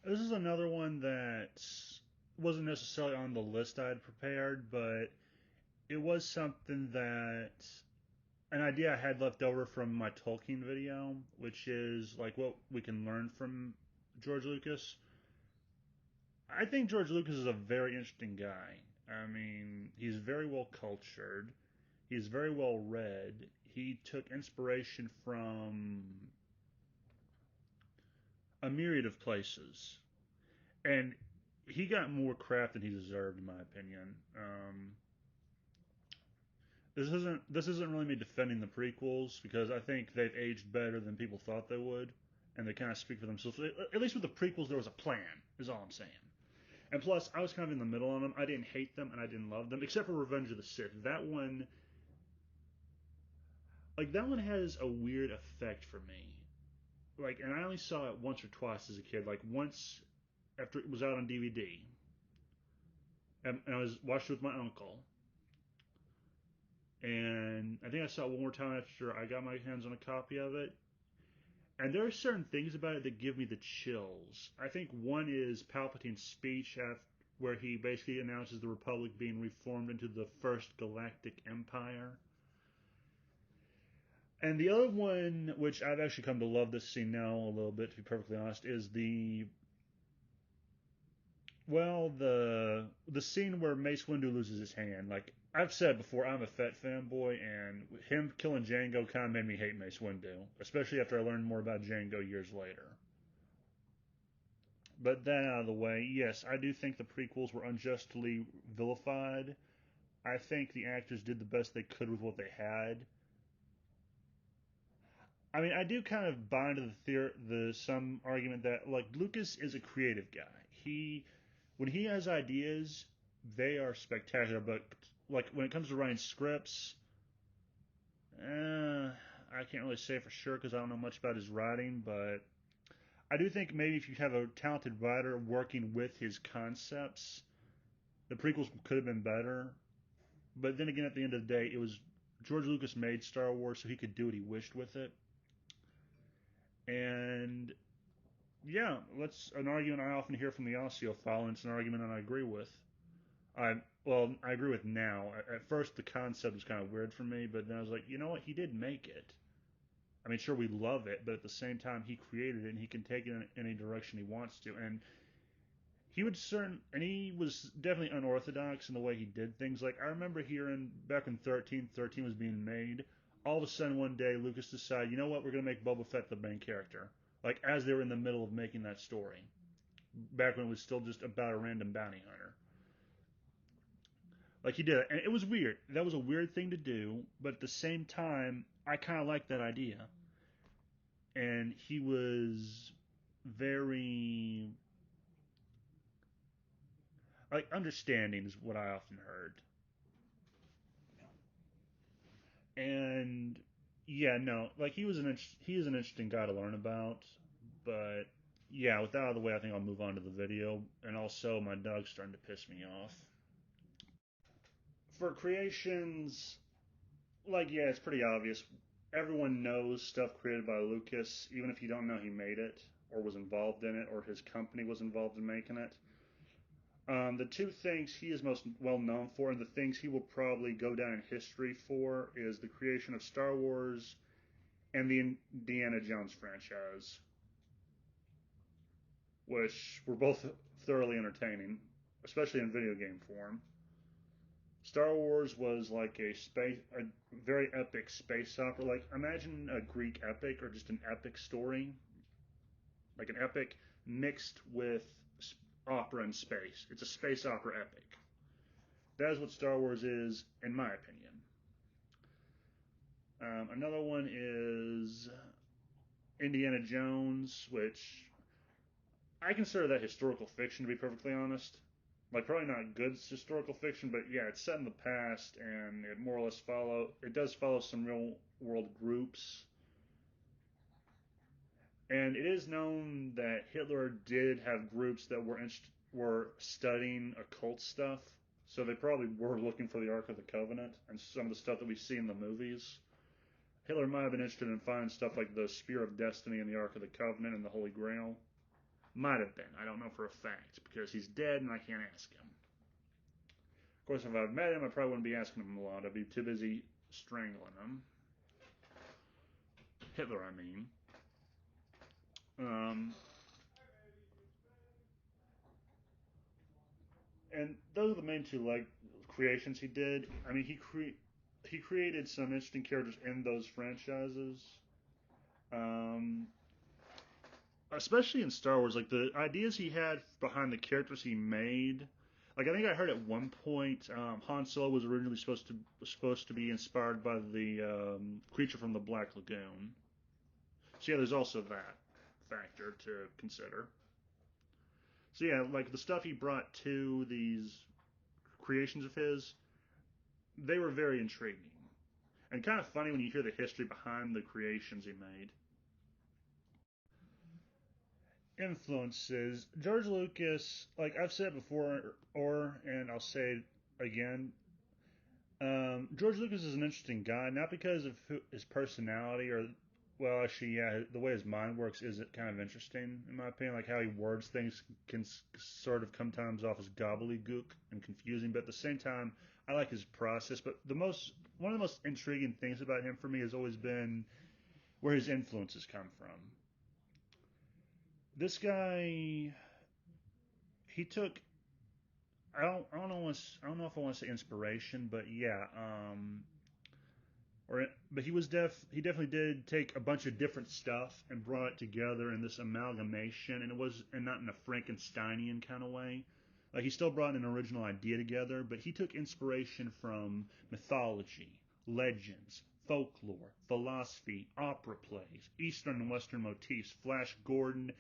This is another one that wasn't necessarily on the list I had prepared, but it was something that an idea I had left over from my Tolkien video, which is like what we can learn from George Lucas. I think George Lucas is a very interesting guy. I mean, he's very well cultured. He's very well read. He took inspiration from a myriad of places, and he got more crap than he deserved, in my opinion. This isn't really me defending the prequels because I think they've aged better than people thought they would, and they kind of speak for themselves. At least with the prequels, there was a plan. Is all I'm saying. And plus, I was kind of in the middle on them. I didn't hate them and I didn't love them, except for Revenge of the Sith. That one has a weird effect for me. Like, and I only saw it once or twice as a kid. Like once after it was out on DVD, and I was watched it with my uncle. And I think I saw it one more time after I got my hands on a copy of it. And there are certain things about it that give me the chills. I think one is Palpatine's speech where he basically announces the Republic being reformed into the First Galactic Empire. And the other one, which I've actually come to love this scene now a little bit, to be perfectly honest, is the scene where Mace Windu loses his hand. Like I've said before, I'm a Fett fanboy, and him killing Jango kind of made me hate Mace Windu, especially after I learned more about Jango years later. But that out of the way, yes, I do think the prequels were unjustly vilified. I think the actors did the best they could with what they had. I mean, I do kind of buy into the some argument that like Lucas is a creative guy. When he has ideas, they are spectacular. But like when it comes to writing scripts, I can't really say for sure because I don't know much about his writing. But I do think maybe if you have a talented writer working with his concepts, the prequels could have been better. But then again, at the end of the day, it was George Lucas made Star Wars so he could do what he wished with it. And yeah, that's an argument I often hear from the Audiophile, and it's an argument that I agree with. I agree with now. At first, the concept was kind of weird for me, but then I was like, you know what? He did make it. I mean, sure, we love it, but at the same time, he created it, and he can take it in any direction he wants to. And he was definitely unorthodox in the way he did things. Like I remember hearing back when 13 was being made, all of a sudden one day Lucas decided, you know what, we're gonna make Boba Fett the main character. Like as they were in the middle of making that story, back when it was still just about a random bounty hunter. Like he did it, and it was weird. That was a weird thing to do, but at the same time, I kind of liked that idea. And he was very like understanding is what I often heard. And yeah, no, like he is an interesting guy to learn about, but yeah, with that out of the way, I think I'll move on to the video. And also, my dog's starting to piss me off. For creations, like yeah, it's pretty obvious. Everyone knows stuff created by Lucas, even if you don't know he made it or was involved in it or his company was involved in making it. The two things he is most well known for, and the things he will probably go down in history for, is the creation of Star Wars and the Indiana Jones franchise, which were both thoroughly entertaining, especially in video game form. Star Wars was like a very epic space opera. Like imagine a Greek epic or just an epic story, like an epic mixed with opera and space. It's a space opera epic. That is what Star Wars is, in my opinion. Another one is Indiana Jones, which I consider that historical fiction, to be perfectly honest. Like, probably not good historical fiction, but yeah, it's set in the past, and it more or less it does follow some real world groups. And it is known that Hitler did have groups that were studying occult stuff, so they probably were looking for the Ark of the Covenant and some of the stuff that we see in the movies. Hitler might have been interested in finding stuff like the Spear of Destiny and the Ark of the Covenant and the Holy Grail. Might have been. I don't know for a fact because he's dead and I can't ask him. Of course, if I'd met him, I probably wouldn't be asking him a lot. I'd be too busy strangling him. Hitler, I mean. Um, and those are the main two like creations he did. I mean, he created some interesting characters in those franchises. Um, Especially in Star Wars, like the ideas he had behind the characters he made. Like I think I heard at one point, Han Solo was originally supposed to be inspired by the creature from the Black Lagoon. So yeah, there's also that factor to consider. So yeah, like the stuff he brought to these creations of his, they were very intriguing and kind of funny when you hear the history behind the creations he made. Influences. George Lucas, like I've said before, and I'll say it again. George Lucas is an interesting guy, not because of his personality or, well, actually, yeah, the way his mind works is kind of interesting in my opinion. Like how he words things can sort of come times off as gobbledygook and confusing, but at the same time, I like his process. But one of the most intriguing things about him for me has always been where his influences come from. This guy, he took I don't know if I want to say inspiration, but yeah, but he definitely did take a bunch of different stuff and brought it together in this amalgamation, and not in a Frankensteinian kind of way. Like he still brought an original idea together, but he took inspiration from mythology, legends, folklore, philosophy, opera plays, Eastern and Western motifs, Flash Gordon,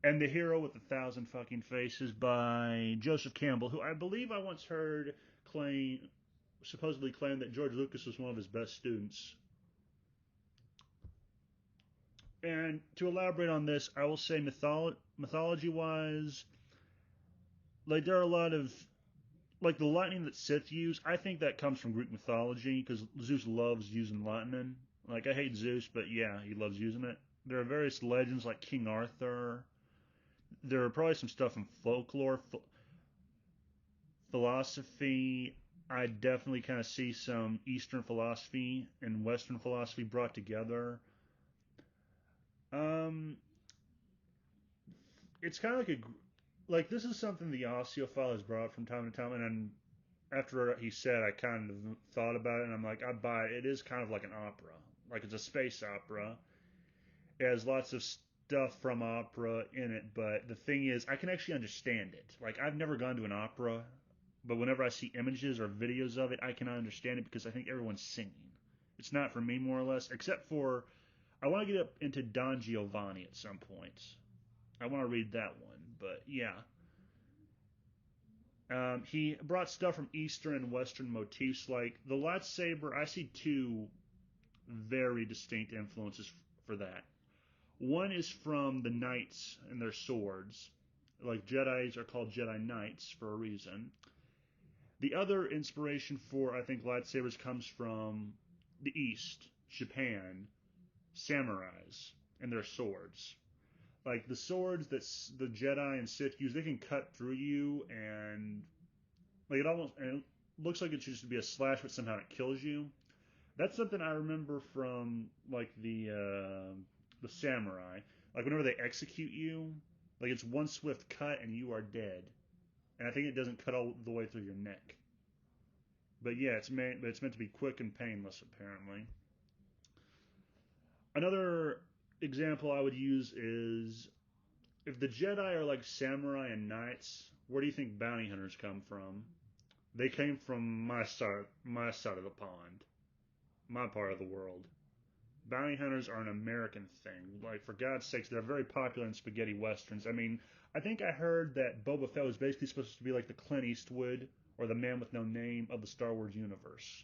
and The Hero with a Thousand Fucking Faces by Joseph Campbell, who I believe I once heard supposedly claim that George Lucas was one of his best students. And to elaborate on this, I will say mythology wise, like there are a lot of like the lightning that Sith use. I think that comes from Greek mythology because Zeus loves using lightning. Like I hate Zeus, but yeah, he loves using it. There are various legends like King Arthur. There are probably some stuff in folklore, philosophy. I definitely kind of see some Eastern philosophy and Western philosophy brought together. Um, it's kind of like this is something the Osteophile has brought up from time to time, and then after he said, I kind of thought about it, and I'm like, I buy it. It is kind of like an opera, like it's a space opera. It has lots of stuff from opera in it, but the thing is, I can actually understand it. Like I've never gone to an opera, but whenever I see images or videos of it, I can understand it because I think everyone's singing. It's not for me, more or less, except for I want to get up into Don Giovanni at some point. I want to read that one, but yeah. He brought stuff from Eastern and Western motifs, like the lightsaber. I see two very distinct influences for that. One is from the knights and their swords. Like Jedi's are called Jedi Knights for a reason. The other inspiration for, I think, lightsabers comes from the East, Japan, samurais, and their swords. Like the swords that the Jedi and Sith use, they can cut through you, and like it looks like it should just be a slash, but somehow it kills you. That's something I remember from like the samurai. Like whenever they execute you, like it's one swift cut and you are dead. And I think it doesn't cut all the way through your neck. But yeah, it's meant to be quick and painless apparently. Another example I would use is if the Jedi are like samurai and knights, where do you think bounty hunters come from? They came from my side of the pond, my part of the world. Bounty hunters are an American thing. Like for God's sakes, they're very popular in spaghetti westerns. I mean, I think I heard that Boba Fett was basically supposed to be like the Clint Eastwood or the Man with No Name of the Star Wars universe.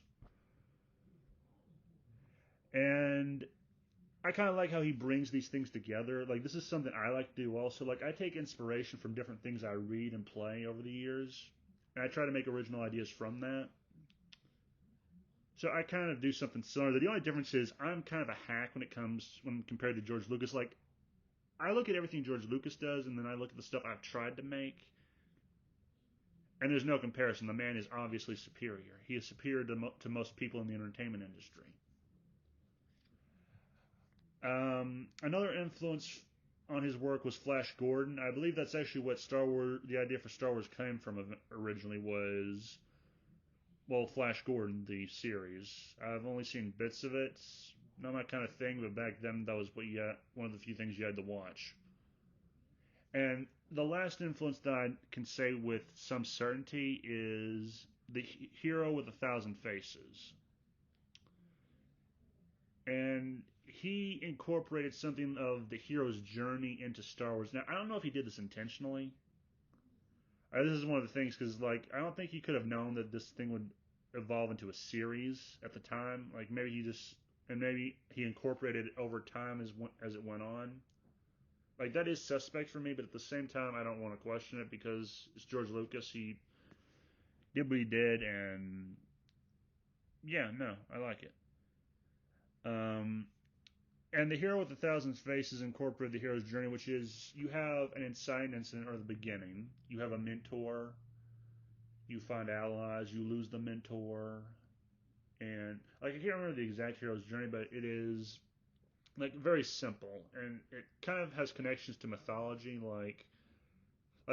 And I kind of like how he brings these things together. Like this is something I like to do also. Like I take inspiration from different things I read and play over the years, and I try to make original ideas from that. So I kind of do something similar. The only difference is I'm kind of a hack when compared to George Lucas. Like I look at everything George Lucas does, and then I look at the stuff I've tried to make, and there's no comparison. The man is obviously superior. He is superior to most people in the entertainment industry. Another influence on his work was Flash Gordon. I believe that's actually what Star Wars, the idea for Star Wars came from originally was, well, Flash Gordon, the series. I've only seen bits of it. Not my kind of thing, but back then that was one of the few things you had to watch. And the last influence that I can say with some certainty is the Hero with a Thousand Faces. And he incorporated something of the hero's journey into Star Wars. Now, I don't know if he did this intentionally. This is one of the things because, like, I don't think he could have known that this thing would evolve into a series at the time. Like, maybe he incorporated it over time as it went on. Like, that is suspect for me, but at the same time, I don't want to question it because it's George Lucas. He did what he did, and yeah, no, I like it. Um, and the Hero with a Thousand Faces incorporated the hero's journey, which is you have an inciting incident or the beginning. You have a mentor. You find allies. You lose the mentor, and like I can't remember the exact hero's journey, but it is like very simple, and it kind of has connections to mythology. Like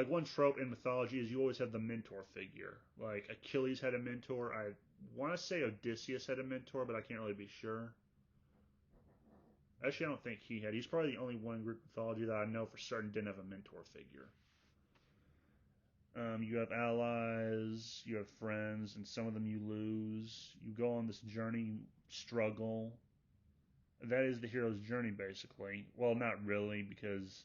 one trope in mythology is you always have the mentor figure. Like Achilles had a mentor. I want to say Odysseus had a mentor, but I can't really be sure. Actually, I don't think he had. He's probably the only one in Greek mythology that I know for certain didn't have a mentor figure. You have allies, you have friends, and some of them you lose. You go on this journey, you struggle. That is the hero's journey, basically. Well, not really, because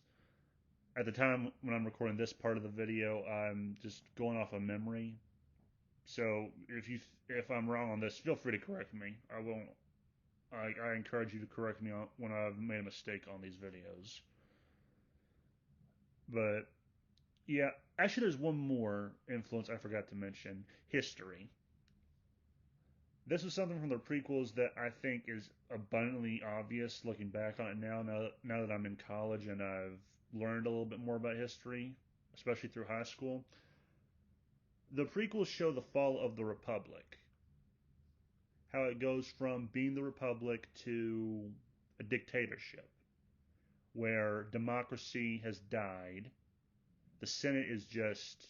at the time when I'm recording this part of the video, I'm just going off of memory. So if I'm wrong on this, feel free to correct me. I won't. I encourage you to correct me when I've made a mistake on these videos. But yeah, actually, there's one more influence I forgot to mention: history. This was something from the prequels that I think is abundantly obvious looking back on it now that I'm in college and I've learned a little bit more about history, especially through high school. The prequels show the fall of the Republic, how it goes from being the Republic to a dictatorship, where democracy has died. The Senate is just,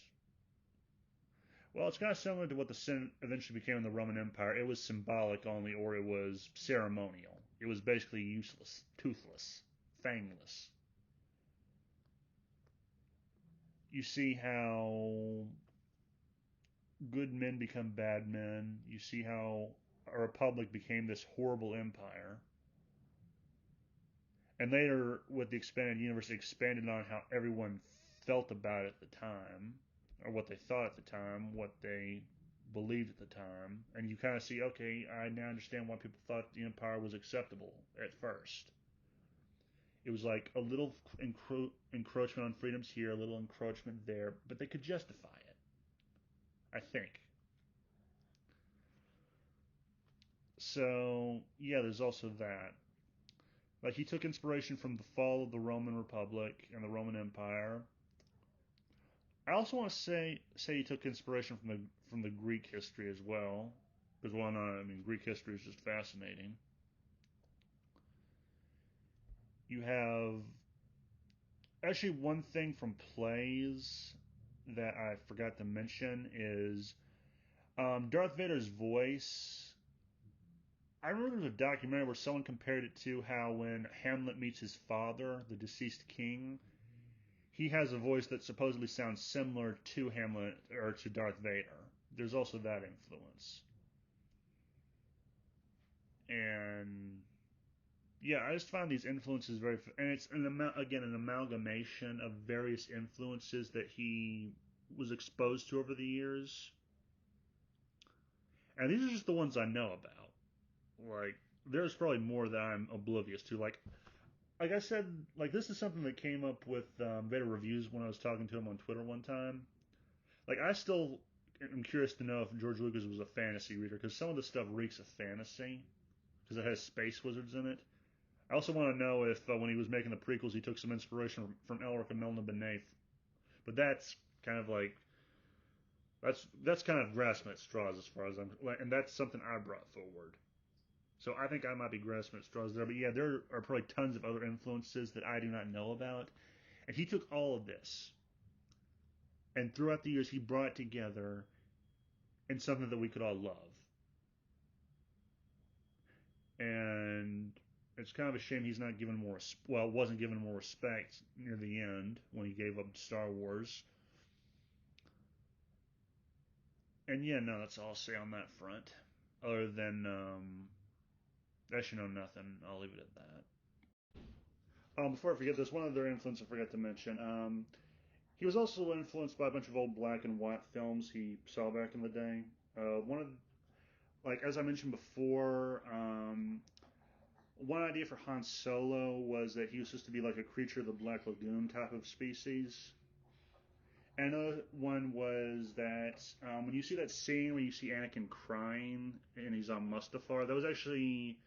well, it's kind of similar to what the Senate eventually became in the Roman Empire. It was symbolic only, or it was ceremonial. It was basically useless, toothless, fangless. You see how good men become bad men. You see how a republic became this horrible empire. And later, with the expanded universe, it expanded on how everyone felt about it at the time, or what they thought at the time, what they believed at the time. And you kind of see, okay, I now understand why people thought the empire was acceptable at first. It was like a little encroachment on freedoms here, a little encroachment there, but they could justify it, I think. So, yeah, there's also that. Like, he took inspiration from the fall of the Roman Republic and the Roman Empire. I also want to say he took inspiration from the Greek history as well, because well, no, I mean Greek history is just fascinating. You have actually one thing from plays that I forgot to mention is Darth Vader's voice. I remember there was a documentary where someone compared it to how when Hamlet meets his father, the deceased king, he has a voice that supposedly sounds similar to Hamlet or to Darth Vader. There's also that influence. And yeah, I just found these influences and it's an amalgamation of various influences that he was exposed to over the years. And these are just the ones I know about. Like, there's probably more that I'm oblivious to. Like I said, like this is something that came up with Vader Reviews when I was talking to him on Twitter one time. Like I still am curious to know if George Lucas was a fantasy reader because some of the stuff reeks of fantasy because it has space wizards in it. I also want to know if when he was making the prequels, he took some inspiration from Elric and Melna Beneath. But that's kind of like that's kind of grasping at straws as far as I'm, and that's something I brought forward. So I think I might be grasping at straws there. But yeah, there are probably tons of other influences that I do not know about. And he took all of this, and throughout the years, he brought it together in something that we could all love. And it's kind of a shame he's not given more, well, wasn't given more respect near the end when he gave up Star Wars. And yeah, no, that's all I'll say on that front. Other than, actually, no, nothing. I'll leave it at that. Before I forget, there's one other influence I forgot to mention. He was also influenced by a bunch of old black and white films he saw back in the day. One of, like as I mentioned before, one idea for Han Solo was that he was supposed to be like a creature of the Black Lagoon type of species. And another one was that when you see that scene where you see Anakin crying and he's on Mustafar, that was actually,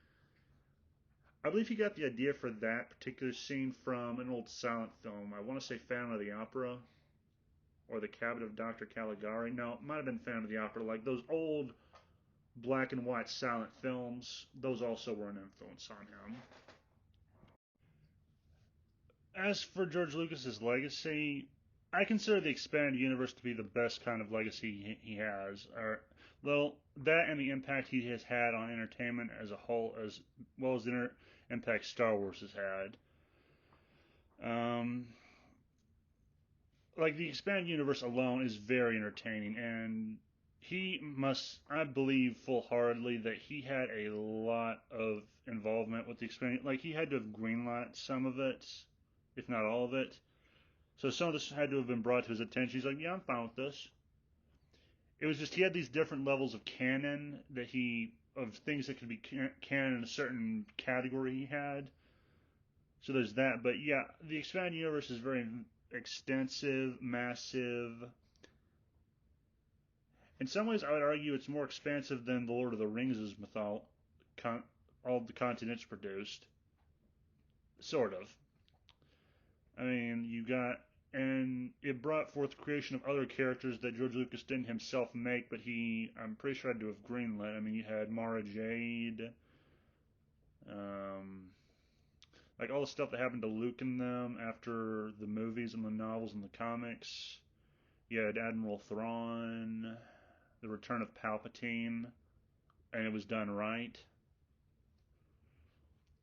I believe he got the idea for that particular scene from an old silent film. I want to say Phantom of the Opera or The Cabinet of Dr. Caligari. No, it might have been Phantom of the Opera. Like those old black and white silent films, those also were an influence on him. As for George Lucas's legacy, I consider the expanded universe to be the best kind of legacy he has. Or, well, that and the impact he has had on entertainment as a whole, as well as the impact Star Wars has had. Um, like the expanded universe alone is very entertaining, and he must, I believe full-heartedly that he had a lot of involvement with the expanded. Like he had to have greenlight some of it, if not all of it. So some of this had to have been brought to his attention. He's like, yeah, I'm fine with this. It was just he had these different levels of canon that he of things that could be canon in a certain category he had. So there's that. But yeah, the expanded universe is very extensive, massive. In some ways, I would argue it's more expansive than the Lord of the Rings' all the content it's produced. Sort of. I mean, you got, and it brought forth the creation of other characters that George Lucas didn't himself make, but I'm pretty sure, had to have greenlit. I mean, you had Mara Jade, um, like all the stuff that happened to Luke in them after the movies and the novels and the comics. You had Admiral Thrawn, the return of Palpatine, and it was done right.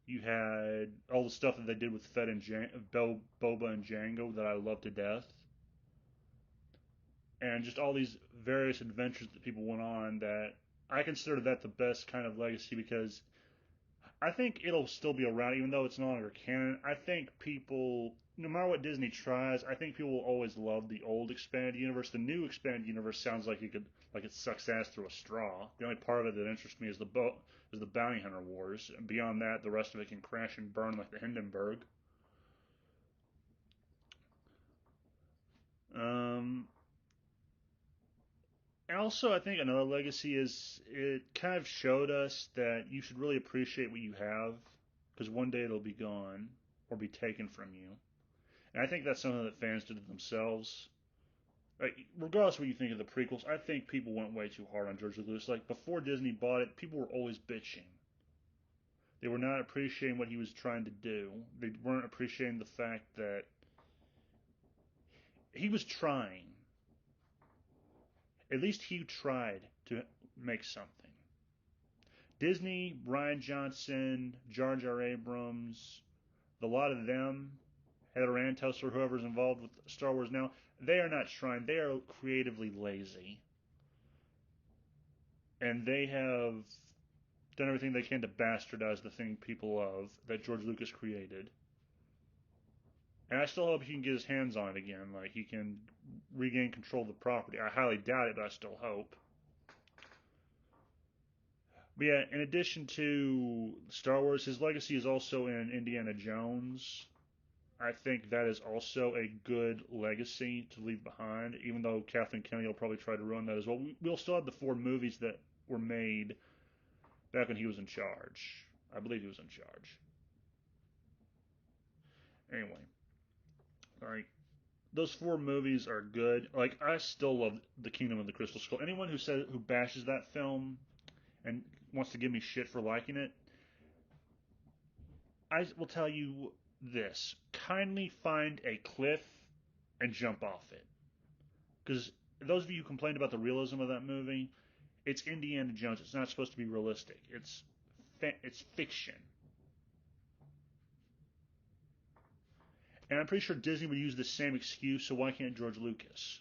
You had all the stuff that they did with Fett and Boba and Jango that I love to death, and just all these various adventures that people went on. That I consider that the best kind of legacy because I think it'll still be around even though it's no longer canon. I think people, no matter what Disney tries, I think people will always love the old expanded universe. The new expanded universe sounds like it sucks ass through a straw. The only part of it that interests me is the Bounty Hunter Wars. And beyond that, the rest of it can crash and burn like the Hindenburg. Um, and also, I think another legacy is it kind of showed us that you should really appreciate what you have because one day it'll be gone or be taken from you. And I think that's something that fans did to themselves. Like, regardless of what you think of the prequels, I think people went way too hard on George Lucas. Like, before Disney bought it, people were always bitching. They were not appreciating what he was trying to do. They weren't appreciating the fact that he was trying. At least he tried to make something. Disney, Rian Johnson, Jar Jar Abrams, a lot of them, Heather Antos or whoever's involved with Star Wars now, they are not trying. They are creatively lazy. And they have done everything they can to bastardize the thing people love that George Lucas created. And I still hope he can get his hands on it again. Like, he can regain control of the property. I highly doubt it, but I still hope. But yeah, in addition to Star Wars, his legacy is also in Indiana Jones. I think that is also a good legacy to leave behind, even though Kathleen Kennedy will probably try to ruin that as well. We'll still have the 4 movies that were made back when he was in charge. I believe he was in charge. Anyway, like those four movies are good. Like I still love The Kingdom of the Crystal Skull. Anyone who bashes that film and wants to give me shit for liking it, I will tell you this: kindly find a cliff and jump off it. Because those of you who complained about the realism of that movie, it's Indiana Jones. It's not supposed to be realistic. It's fiction. And I'm pretty sure Disney would use the same excuse, so why can't George Lucas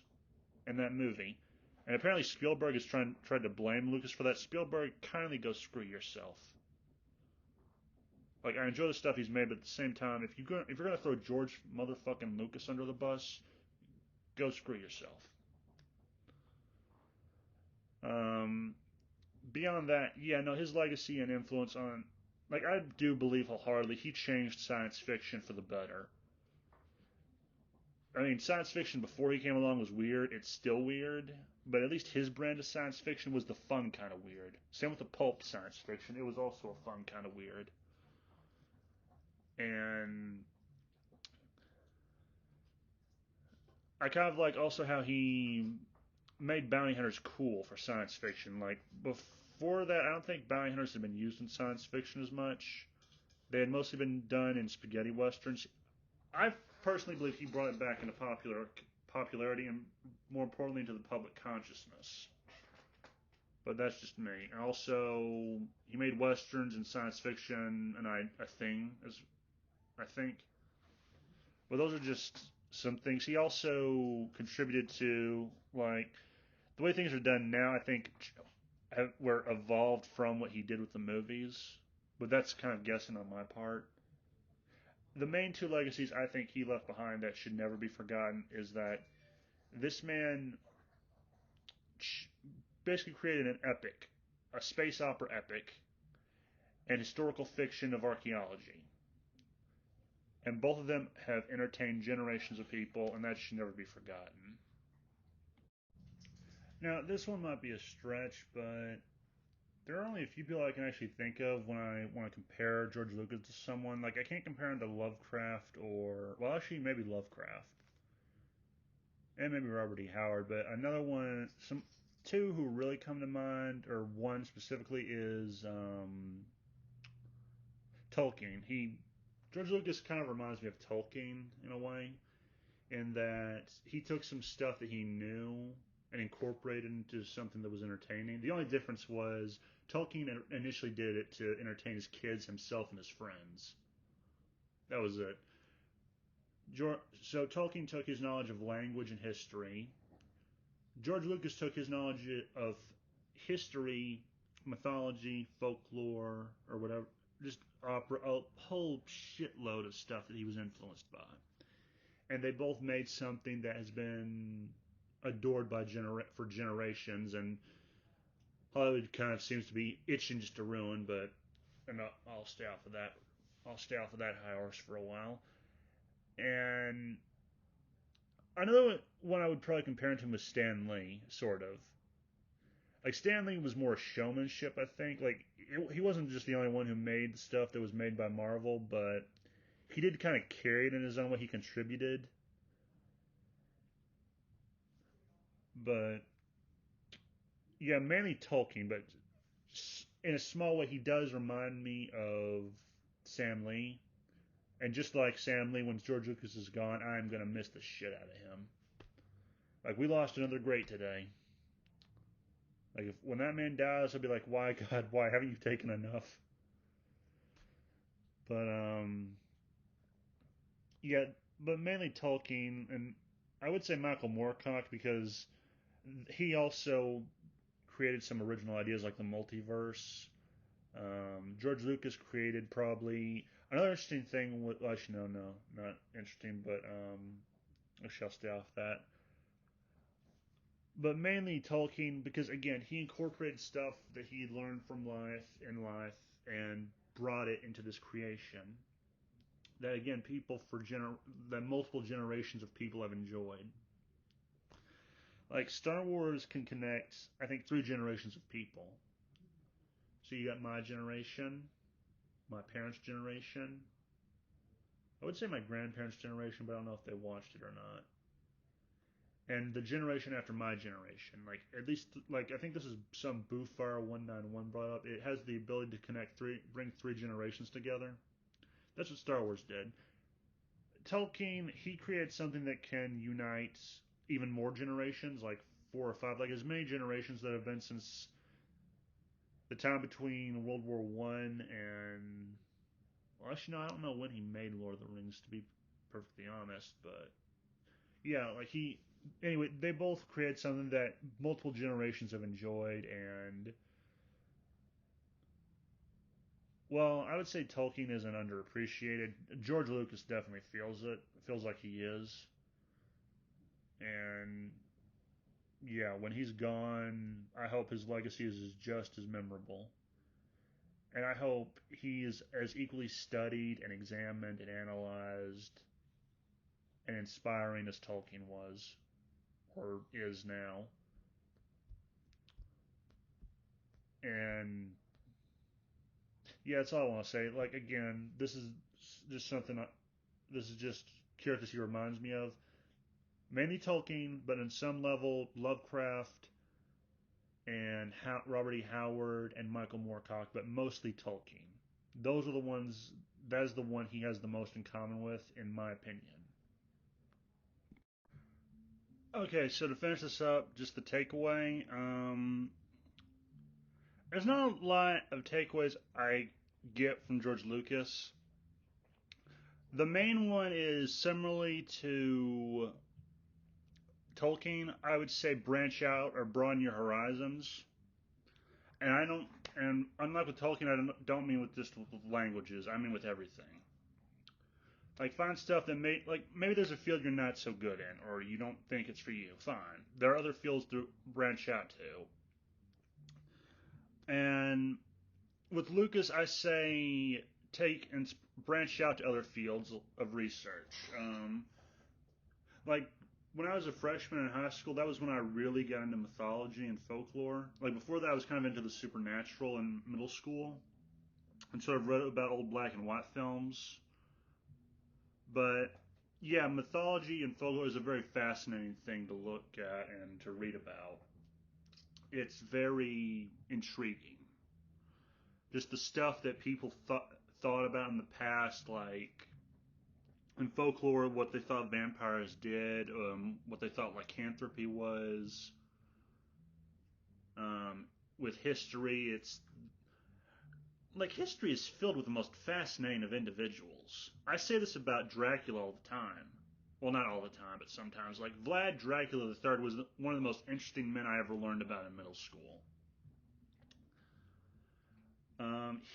in that movie? And apparently Spielberg is tried to blame Lucas for that. Spielberg, kindly go screw yourself. Like I enjoy the stuff he's made, but at the same time, if you're gonna throw George motherfucking Lucas under the bus, go screw yourself. Um, Beyond that, yeah, no, his legacy and influence on, like, I do believe wholeheartedly he changed science fiction for the better. I mean, science fiction before he came along was weird. It's still weird, but at least his brand of science fiction was the fun kind of weird. Same with the pulp science fiction. It was also a fun kind of weird. And I kind of like also how he made bounty hunters cool for science fiction. Like before that, I don't think bounty hunters had been used in science fiction as much. They had mostly been done in spaghetti westerns. I personally believe he brought it back into popularity and more importantly into the public consciousness. But that's just me. Also, he made westerns and science fiction and a thing, as I think. But those are just some things. He also contributed to like the way things are done now. I think were evolved from what he did with the movies. But that's kind of guessing on my part. The main two legacies I think he left behind that should never be forgotten is that this man basically created an epic, a space opera epic, and historical fiction of archaeology. And both of them have entertained generations of people, and that should never be forgotten. Now, this one might be a stretch, but there are only a few people I can actually think of when I want to compare George Lucas to someone. Like, I can't compare him to Lovecraft or, well, actually, maybe Lovecraft and maybe Robert E. Howard, but another one, two who really come to mind, or one specifically is Tolkien. George Lucas kind of reminds me of Tolkien in a way, in that he took some stuff that he knew and incorporated into something that was entertaining. The only difference was Tolkien initially did it to entertain his kids, himself, and his friends. That was it. So Tolkien took his knowledge of language and history. George Lucas took his knowledge of history, mythology, folklore, or whatever, just opera, a whole shitload of stuff that he was influenced by. And they both made something that has been adored by for generations, and Hollywood kind of seems to be itching just to ruin. But I'll stay off of that. I'll stay off of that high horse for a while. And another one I would probably compare him to was Stan Lee, sort of. Like Stan Lee was more showmanship, I think. Like he wasn't just the only one who made stuff that was made by Marvel, but he did kind of carry it in his own way. He contributed, but yeah, mainly Tolkien. But in a small way, he does remind me of Sam Lee. And just like Sam Lee, when George Lucas is gone, I'm gonna miss the shit out of him. Like we lost another great today. Like when that man dies, I'll be like, why God, why haven't you taken enough? But yeah, but mainly Tolkien, and I would say Michael Moorcock because he also created some original ideas like the multiverse. George Lucas created probably another interesting thing. Well, actually, no, not interesting, but I shall stay off that. But mainly Tolkien because again, he incorporated stuff that he learned from life and brought it into this creation. That again, that multiple generations of people have enjoyed. Like Star Wars can connect, I think, three generations of people. So you got my generation, my parents' generation, I would say my grandparents' generation, but I don't know if they watched it or not. And the generation after my generation, like at least like I think this is some Boofire 191 brought up. It has the ability to bring three generations together. That's what Star Wars did. Tolkien, he created something that can unite even more generations, like four or five, like as many generations that have been since the time between World War One and, well, actually, no, I don't know when he made Lord of the Rings, to be perfectly honest, but yeah, like he, anyway, they both created something that multiple generations have enjoyed, and well, I would say Tolkien isn't underappreciated. George Lucas definitely feels it, feels like he is, and yeah, when he's gone, I hope his legacy is just as memorable. And I hope he is as equally studied and examined and analyzed and inspiring as Tolkien was or is now. And yeah, that's all I want to say. Like, again, this is just something, this is just curiosity reminds me of. Mainly Tolkien, but in some level, Lovecraft and Robert E. Howard and Michael Moorcock, but mostly Tolkien. Those are the ones. That is the one he has the most in common with, in my opinion. Okay, so to finish this up, just the takeaway. There's not a lot of takeaways I get from George Lucas. The main one is similarly to Tolkien. I would say branch out or broaden your horizons. And I don't. And unlike with Tolkien, I don't mean with just with languages. I mean with everything. Like find stuff that like maybe there's a field you're not so good in, or you don't think it's for you. Fine. There are other fields to branch out to. And with Lucas, I say take and branch out to other fields of research. Like when I was a freshman in high school, that was when I really got into mythology and folklore. Like before that, I was kind of into the supernatural in middle school, and sort of read about old black and white films. But yeah, mythology and folklore is a very fascinating thing to look at and to read about. It's very intriguing. Just the stuff that people thought about in the past, like in folklore, what they thought vampires did, what they thought lycanthropy was. Um, with history, it's like history is filled with the most fascinating of individuals. I say this about Dracula all the time. Well, not all the time, but sometimes. Like Vlad Dracula III was one of the most interesting men I ever learned about in middle school.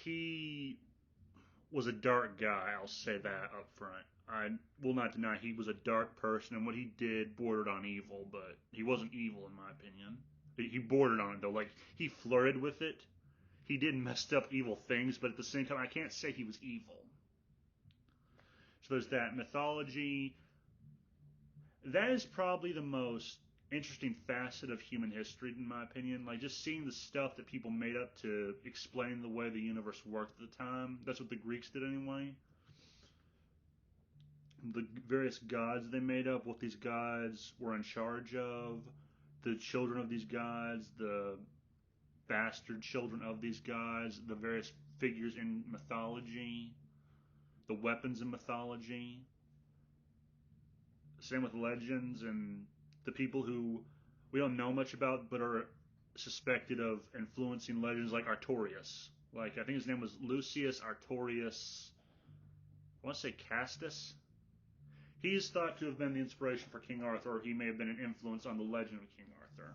He was a dark guy. I'll say that up front. I will not deny he was a dark person, and what he did bordered on evil, but he wasn't evil in my opinion. He bordered on it though. Like he flirted with it. He did messed up evil things, but at the same time, I can't say he was evil. So there's that mythology. That is probably the most interesting facet of human history, in my opinion. Like just seeing the stuff that people made up to explain the way the universe worked at the time. That's what the Greeks did anyway. The various gods they made up, what these gods were in charge of, the children of these gods, the bastard children of these gods, the various figures in mythology, the weapons in mythology. Same with legends and the people who we don't know much about but are suspected of influencing legends like Artorias. Like I think his name was Lucius Artorias. I want to say Castus. He is thought to have been the inspiration for King Arthur, or he may have been an influence on the legend of King Arthur.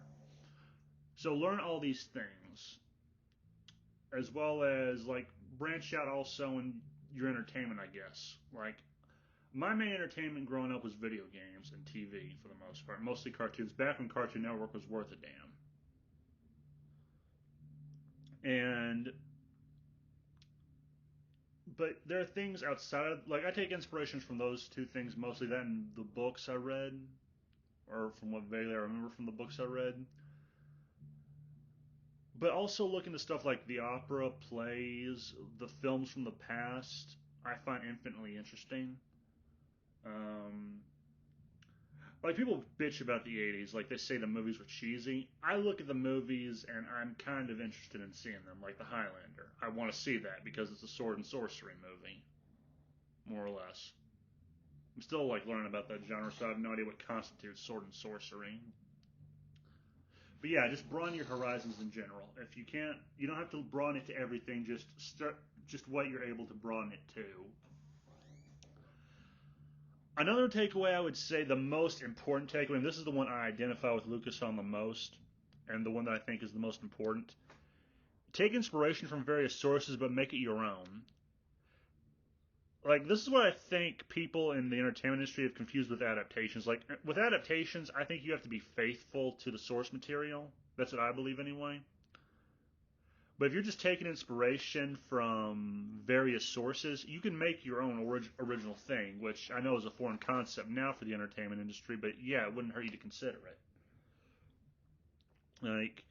So learn all these things, as well as like branch out also in your entertainment, I guess. Like my main entertainment growing up was video games and TV for the most part, mostly cartoons. Back when Cartoon Network was worth a damn. And but there are things outside of like I take inspirations from those two things mostly. That and the books I read, or from what vaguely I remember from the books I read. But also look into stuff like the opera, plays, the films from the past. I find infinitely interesting. Like people bitch about the '80s, like they say the movies were cheesy. I look at the movies and I'm kind of interested in seeing them, like The Highlander. I want to see that because it's a sword and sorcery movie, more or less. I'm still like learning about that genre, so I have no idea what constitutes sword and sorcery. But yeah, just broaden your horizons in general. If you can't, you don't have to broaden it to everything. Just what you're able to broaden it to. Another takeaway, I would say, the most important takeaway, and this is the one I identify with Lucas on the most, and the one that I think is the most important. Take inspiration from various sources, but make it your own. Like, this is what I think people in the entertainment industry have confused with adaptations. Like, with adaptations, I think you have to be faithful to the source material. That's what I believe anyway. But if you're just taking inspiration from various sources, you can make your own original thing, which I know is a foreign concept now for the entertainment industry, but yeah, it wouldn't hurt you to consider it. Like,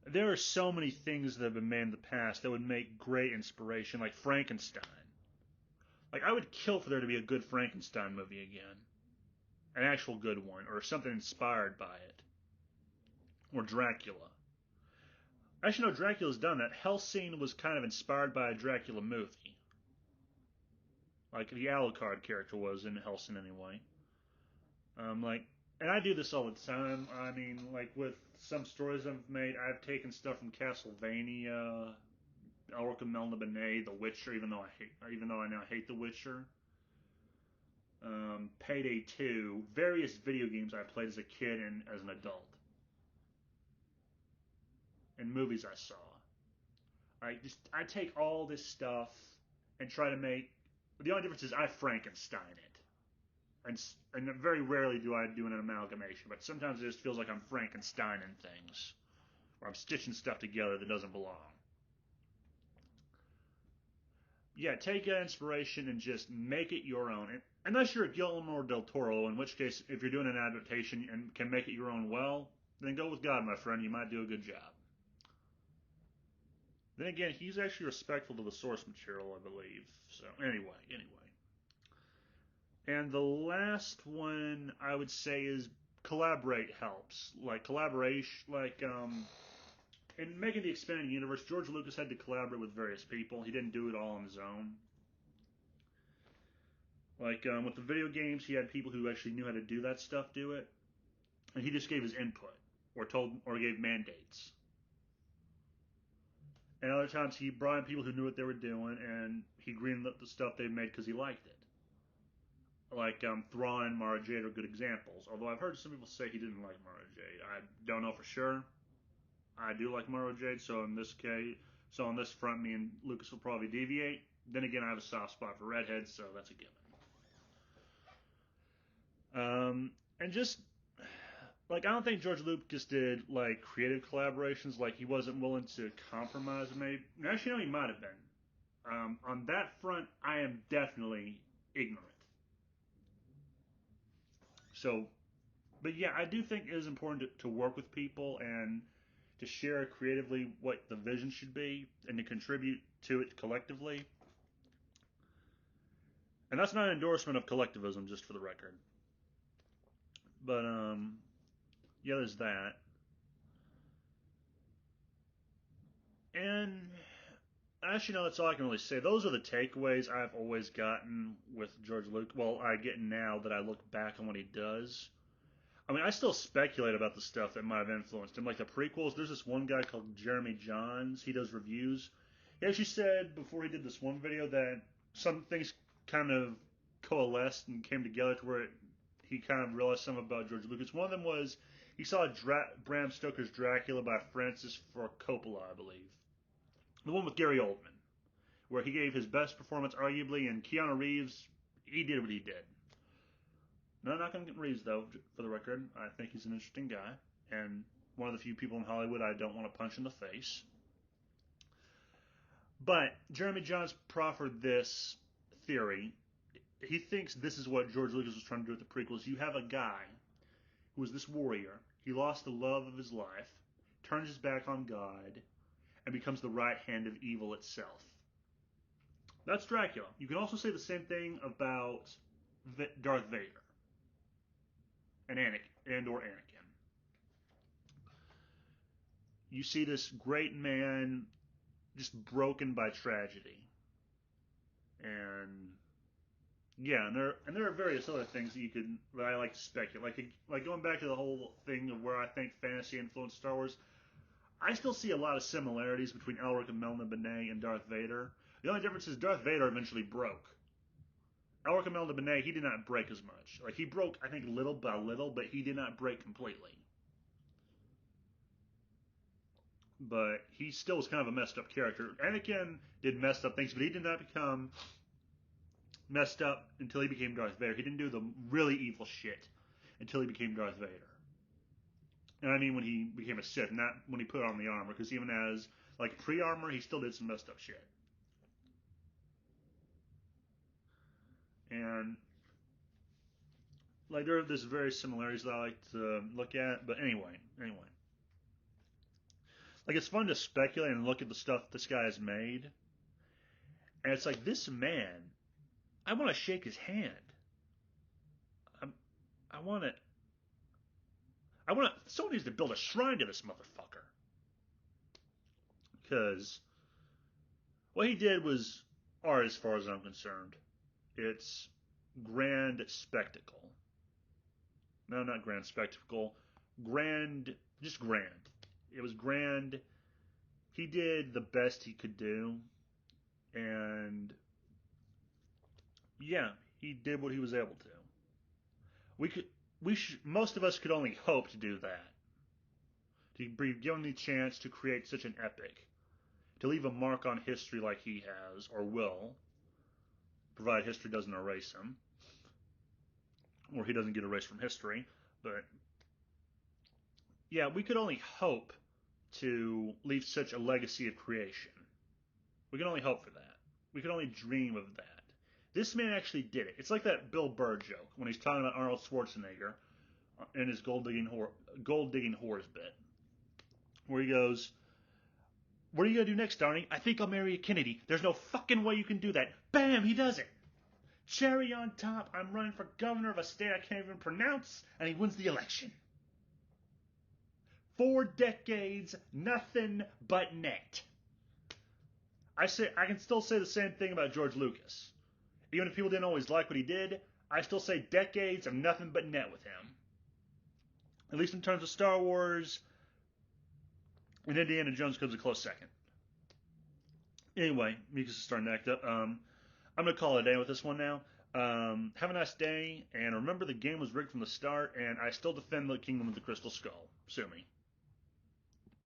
there are so many things that have been made in the past that would make great inspiration, like Frankenstein. Like, I would kill for there to be a good Frankenstein movie again. An actual good one, or something inspired by it. Or Dracula. Actually, no, Dracula's done that. Hellsing was kind of inspired by a Dracula movie. Like the Alucard character was in Hellsing anyway. Like, and I do this all the time. I mean, like with some stories I've made, I've taken stuff from Castlevania, Orca Melna Benet, The Witcher, even though I now hate The Witcher. Payday 2, various video games I played as a kid and as an adult, and movies I saw. I take all this stuff and try to make. The only difference is I Frankenstein it, and very rarely do I do an amalgamation. But sometimes it just feels like I'm Frankensteining things, or I'm stitching stuff together that doesn't belong. Yeah, take inspiration and just make it your own. Unless you're a Guillermo del Toro, in which case, if you're doing an adaptation and can make it your own well, then go with God, my friend. You might do a good job. Then again, he's actually respectful to the source material, I believe. So anyway. And the last one I would say is collaborate helps. Like collaboration, in making the expanded universe, George Lucas had to collaborate with various people. He didn't do it all on his own. Like with the video games, he had people who actually knew how to do that stuff do it, and he just gave his input or gave mandates. And other times he brought in people who knew what they were doing, and he greenlit the stuff they made because he liked it. Like Thrawn and Mara Jade are good examples. Although I've heard some people say he didn't like Mara Jade. I don't know for sure. I do like Mara Jade, so in this case, so on this front, me and Lucas will probably deviate. Then again, I have a soft spot for redheads, so that's a given. And just like I don't think George Lucas did like creative collaborations. Like he wasn't willing to compromise. Maybe actually, no, he might have been. On that front, I am definitely ignorant. So, but yeah, I do think it is important to work with people and to share creatively what the vision should be and to contribute to it collectively. And that's not an endorsement of collectivism, just for the record. But yeah, there's that. And actually, no, that's all I can really say. Those are the takeaways I've always gotten with George Lucas. Well, I get now that I look back on what he does. I mean, I still speculate about the stuff that might have influenced him. Like the prequels, there's this one guy called Jeremy Johns. He does reviews. He actually said before he did this one video that some things kind of coalesced and came together to where he kind of realized something about George Lucas. One of them was he saw Bram Stoker's Dracula by Francis Ford Coppola, I believe. The one with Gary Oldman, where he gave his best performance, arguably, and Keanu Reeves, he did what he did. No, not going to get Reeves, though, for the record. I think he's an interesting guy, and one of the few people in Hollywood I don't want to punch in the face. But Jeremy Johns proffered this theory. He thinks this is what George Lucas was trying to do with the prequels. You have a guy who was this warrior. He lost the love of his life, turns his back on God, and becomes the right hand of evil itself. That's Dracula. You can also say the same thing about Darth Vader and or Anakin. You see this great man just broken by tragedy, and yeah, and there are various other things that I like to speculate, like going back to the whole thing of where I think fantasy influenced Star Wars. I still see a lot of similarities between Elric and Melna Benet and Darth Vader. The only difference is Darth Vader eventually broke. Elric and Melna Benet, he did not break as much. Like he broke, I think, little by little, but he did not break completely. But he still was kind of a messed up character. Anakin did messed up things, but he did not become messed up until he became Darth Vader. He didn't do the really evil shit until he became Darth Vader. And I mean when he became a Sith, not when he put on the armor, because even as like pre-armor, he still did some messed up shit. And like there are this very similarities that I like to look at. But anyway, like it's fun to speculate and look at the stuff this guy has made, and it's like this man. I want to shake his hand. I, I want to. I want to. Someone needs to build a shrine to this motherfucker because what he did was art, as far as I'm concerned. It's grand spectacle. No, not grand spectacle. Grand, just grand. It was grand. He did the best he could do, and yeah, he did what he was able to. We could, most of us could only hope to do that. To be given the chance to create such an epic, to leave a mark on history like he has, or will, provided history doesn't erase him, or he doesn't get erased from history. But yeah, we could only hope to leave such a legacy of creation. We can only hope for that. We can only dream of that. This man actually did it. It's like that Bill Burr joke when he's talking about Arnold Schwarzenegger in his gold digging whores bit, where he goes, "What are you gonna do next, Darnie? I think I'll marry a Kennedy. There's no fucking way you can do that." Bam! He does it. Cherry on top. I'm running for governor of a state I can't even pronounce, and he wins the election. 4 decades, nothing but net. I can still say the same thing about George Lucas. Even if people didn't always like what he did, I still say decades of nothing but net with him. At least in terms of Star Wars, and Indiana Jones comes a close second. Anyway, Mikas is starting to act up. I'm going to call it a day with this one now. Have a nice day, and remember the game was rigged from the start, and I still defend the Kingdom of the Crystal Skull. Sue me.